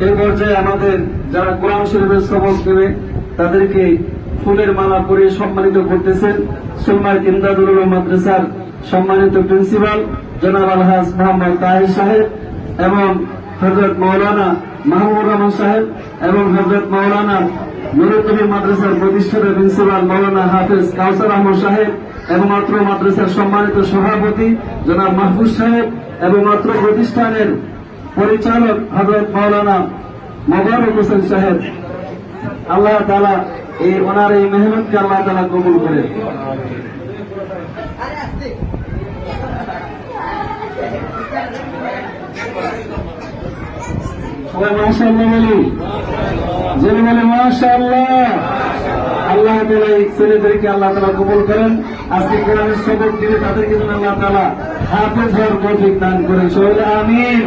এই পর্যায়ে আমাদের যারা কোরআন শরীফের সবক দেবে তাদেরকে ফুলের মালা পরিয়ে সম্মানিত করতেছেন সুলমায় ইমদাদুল উলুম মাদ্রাসার সম্মানিত প্রিন্সিপাল জনাব আলহাজ মোহাম্মদ তাহির সাহেব এবং হযরত মাওলানা মাহমুদুর রহমান সাহেব এবং হযরত মাওলানা নুরুল মাদ্রাসার প্রতিষ্ঠাতা প্রিন্সিপাল মাওলানা হাফেজ কাউসার আহমদ সাহেব এবং অত্র মাদ্রাসার সম্মানিত সভাপতি জনাব মাহফুজ সাহেব এবং অত্র প্রতিষ্ঠানের পরিচালক হযরত মাওলানা মোবারক হোসেন সাহেব। আল্লাহ তাআলা ওনার এই মেহনতকে আল্লাহ তাআলা কবুল করে। সবাই মাশাআল্লাহ বলি, যিনি বলে মাশাআল্লাহ। আল্লাহ তাআলা এই ছেলেদেরকে আল্লাহ তাআলা কবুল করেন। আজকে কোরআনের সবক দিলে তাদেরকে যেন আল্লাহ তাআলা হাফেজ হওয়ার তৌফিক দান করেন। সবাই আমিন।